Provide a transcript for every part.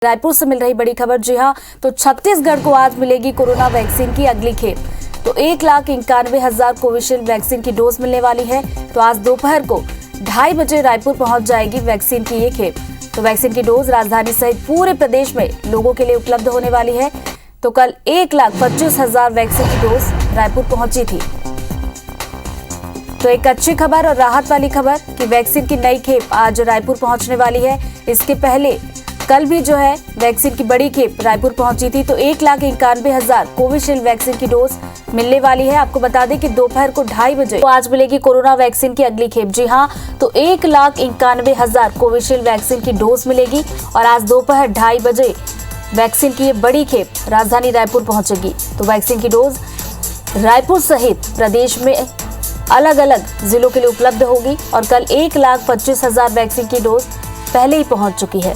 रायपुर से मिल रही बड़ी खबर। जी हां, तो छत्तीसगढ़ को आज मिलेगी कोरोना वैक्सीन की अगली खेप। तो 1,91,000 कोविशील्ड वैक्सीन की डोज मिलने वाली है। तो आज दोपहर को 2:30 बजे रायपुर पहुंच जाएगी वैक्सीन की ये खेप। तो वैक्सीन की डोज राजधानी सहित पूरे प्रदेश में लोगों के लिए उपलब्ध होने वाली है। तो कल 1,25,000 वैक्सीन की डोज रायपुर पहुंची थी। तो एक अच्छी खबर और राहत वाली खबर कि वैक्सीन की नई खेप आज रायपुर पहुंचने वाली है। इसके पहले कल भी जो है वैक्सीन की बड़ी खेप रायपुर पहुंची थी। तो 1,91,000 कोविशील्ड वैक्सीन की डोज मिलने वाली है। आपको बता दें कि दोपहर को 2:30 बजे तो आज मिलेगी कोरोना वैक्सीन की अगली खेप। जी हां, तो 1,91,000 कोविशील्ड वैक्सीन की डोज मिलेगी और आज दोपहर 2:30 बजे वैक्सीन की ये बड़ी खेप राजधानी रायपुर पहुंचेगी। तो वैक्सीन की डोज रायपुर सहित प्रदेश में अलग अलग जिलों के लिए उपलब्ध होगी और कल 1,25,000 वैक्सीन की डोज पहले ही पहुंच चुकी है।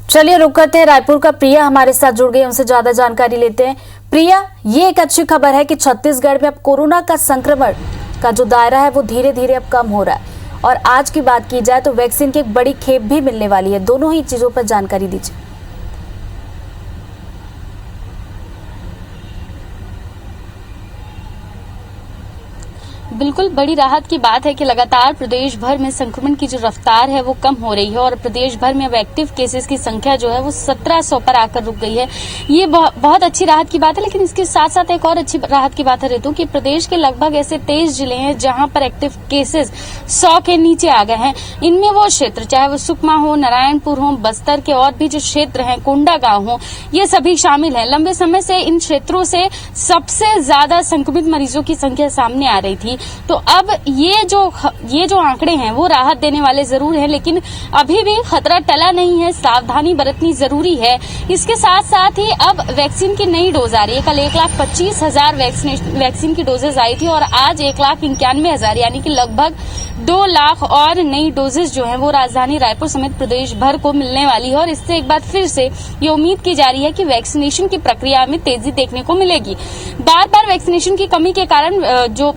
चलिए रुक करते हैं रायपुर का। प्रिया हमारे साथ जुड़ गई, उनसे ज्यादा जानकारी लेते हैं। प्रिया, ये एक अच्छी खबर है कि छत्तीसगढ़ में अब कोरोना का संक्रमण का जो दायरा है वो धीरे धीरे अब कम हो रहा है और आज की बात की जाए तो वैक्सीन की एक बड़ी खेप भी मिलने वाली है। दोनों ही चीजों पर जानकारी दीजिए। बिल्कुल बड़ी राहत की बात है कि लगातार प्रदेश भर में संक्रमण की जो रफ्तार है वो कम हो रही है और प्रदेश भर में अब एक्टिव केसेस की संख्या जो है वो 1700 पर आकर रुक गई है। ये बहुत अच्छी राहत की बात है। लेकिन इसके साथ साथ एक और अच्छी राहत की बात है ऋतु कि प्रदेश के लगभग ऐसे 23 जिले हैं जहां पर एक्टिव केसेस 100 के नीचे आ गए हैं। इनमें वो क्षेत्र चाहे वो सुकमा हो, नारायणपुर हो, बस्तर के और भी जो क्षेत्र हैं, कोंडागांव हो, ये सभी शामिल हैं। लंबे समय से इन क्षेत्रों से सबसे ज्यादा संक्रमित मरीजों की संख्या सामने आ रही थी। तो अब ये जो आंकड़े हैं वो राहत देने वाले जरूर हैं, लेकिन अभी भी खतरा टला नहीं है, सावधानी बरतनी जरूरी है। इसके साथ साथ ही अब वैक्सीन की नई डोज आ रही है। कल 1,25,000 वैक्सीन की डोजेज आई थी और आज 1,91,000 यानी कि लगभग 2 लाख और नई डोजेज जो है वो राजधानी रायपुर समेत प्रदेश भर को मिलने वाली है। और इससे एक बार फिर से ये उम्मीद की जा रही है कि वैक्सीनेशन की प्रक्रिया में तेजी देखने को मिलेगी। बार बार वैक्सीनेशन की कमी के कारण जो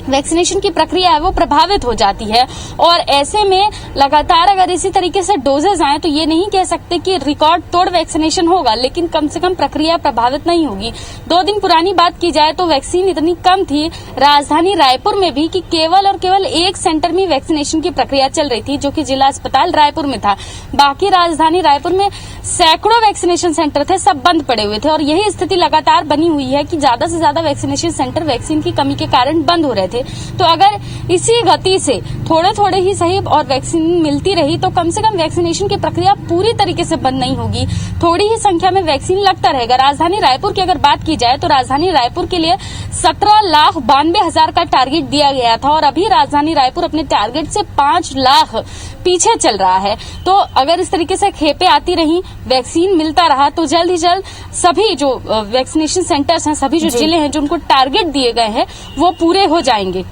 वैक्सीनेशन की प्रक्रिया है वो प्रभावित हो जाती है और ऐसे में लगातार अगर इसी तरीके से डोजेज आए तो ये नहीं कह सकते कि रिकॉर्ड तोड़ वैक्सीनेशन होगा, लेकिन कम से कम प्रक्रिया प्रभावित नहीं होगी। 2 दिन पुरानी बात की जाए तो वैक्सीन इतनी कम थी राजधानी रायपुर में भी कि केवल और केवल एक सेंटर में वैक्सीनेशन की प्रक्रिया चल रही थी, जो कि जिला अस्पताल रायपुर में था। बाकी राजधानी रायपुर में सैकड़ों वैक्सीनेशन सेंटर थे, सब बंद पड़े हुए थे और यही स्थिति लगातार बनी हुई है कि ज्यादा से ज्यादा वैक्सीनेशन सेंटर वैक्सीन की कमी के कारण बंद हो रहे थे। तो अगर इसी गति से थोड़े ही सही और वैक्सीन मिलती रही तो कम से कम वैक्सीनेशन की प्रक्रिया पूरी तरीके से बंद नहीं होगी, थोड़ी ही संख्या में वैक्सीन लगता रहेगा। राजधानी रायपुर की अगर बात की जाए तो राजधानी रायपुर के लिए 17,92,000 का टारगेट दिया गया था और अभी राजधानी रायपुर अपने टारगेट से 5 लाख पीछे चल रहा है। तो अगर इस तरीके से खेपें आती रही, वैक्सीन मिलता रहा तो जल्द ही जल्द सभी जो वैक्सीनेशन सेंटर्स हैं, सभी जो जिले हैं जो उनको टारगेट दिए गए हैं वो पूरे हो जाएंगे।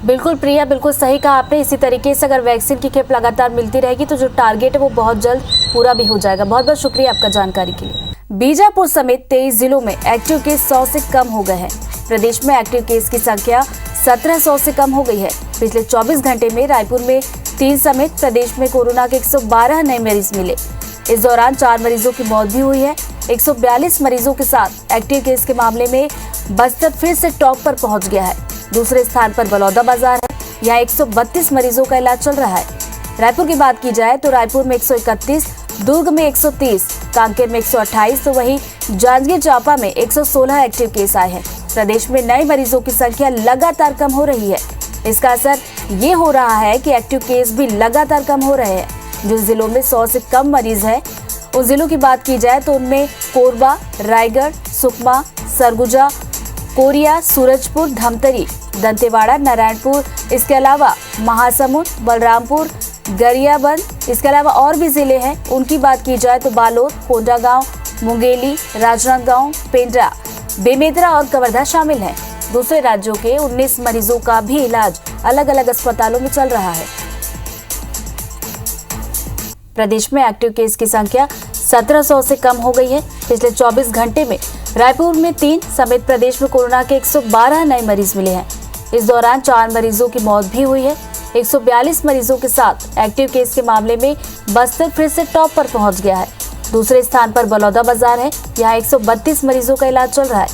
बिल्कुल प्रिया, बिल्कुल सही कहा आपने। इसी तरीके से अगर वैक्सीन की खेप लगातार मिलती रहेगी तो जो टारगेट है वो बहुत जल्द पूरा भी हो जाएगा। बहुत बहुत शुक्रिया आपका जानकारी के लिए। बीजापुर समेत 23 जिलों में एक्टिव केस 100 से कम हो गए हैं। प्रदेश में एक्टिव केस की संख्या 1700 से कम हो गई है। पिछले 24 घंटे में रायपुर में 3 समेत प्रदेश में कोरोना के 112 नए मरीज मिले। इस दौरान 4 मरीजों की मौत भी हुई है। 142 मरीजों के साथ एक्टिव केस के मामले में बस्तर फिर से टॉप पर पहुंच गया है। दूसरे स्थान पर बलौदाबाजार है, यहाँ 132 मरीजों का इलाज चल रहा है। रायपुर की बात की जाए तो रायपुर में 131, दुर्ग में 130, कांकेर में 128 तो वहीं जांजगीर चांपा में 116 एक्टिव केस आए हैं। प्रदेश में नए मरीजों की संख्या लगातार कम हो रही है। इसका असर ये हो रहा है कि एक्टिव केस भी लगातार कम हो रहे हैं। जिन जिलों में 100 से कम मरीज हैं उन जिलों की बात की जाए तो उनमें कोरबा, रायगढ़, सुकमा, सरगुजा, कोरिया, सूरजपुर, धमतरी, दंतेवाड़ा, नारायणपुर, इसके अलावा महासमुंद, बलरामपुर, गरियाबंद, इसके अलावा और भी जिले हैं। उनकी बात की जाए तो बालोद, कोंडागांव, मुंगेली, राजनांदगांव, पेंड्रा, बेमेतरा और कवर्धा शामिल हैं। दूसरे राज्यों के 19 मरीजों का भी इलाज अलग अलग अस्पतालों में चल रहा है। प्रदेश में एक्टिव केस की संख्या 1700 से कम हो गई है। पिछले 24 घंटे में रायपुर में 3 समेत प्रदेश में कोरोना के 112 नए मरीज मिले हैं। इस दौरान 4 मरीजों की मौत भी हुई है। 142 मरीजों के साथ एक्टिव केस के मामले में बस्तर फिर से टॉप पर पहुंच गया है। दूसरे स्थान पर बलौदाबाजार है। यहाँ 132 मरीजों का इलाज चल रहा है।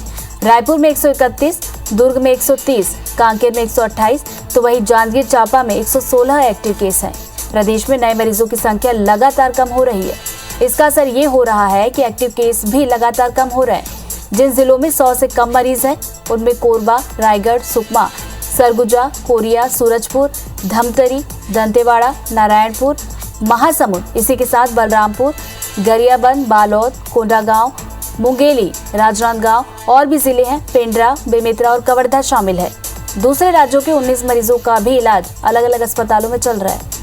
रायपुर में 131, दुर्ग में 130, कांकेर में 128, तो वहीं जांजगीर चांपा में 116 एक्टिव केस हैं। प्रदेश में नए मरीजों की संख्या लगातार कम हो रही है। इसका असर ये हो रहा है कि एक्टिव केस भी लगातार कम हो रहे हैं। जिन जिलों में 100 से कम मरीज हैं, उनमें कोरबा, रायगढ़, सुकमा, सरगुजा, कोरिया, सूरजपुर, धमतरी, दंतेवाड़ा, नारायणपुर, महासमुंद, इसी के साथ बलरामपुर, गरियाबंद, बालोद, कोंडागांव, मुंगेली, राजनांदगांव और भी जिले हैं। पेंड्रा, बेमेतरा और कवर्धा शामिल है। दूसरे राज्यों के 19 मरीजों का भी इलाज अलग अलग अस्पतालों में चल रहा है।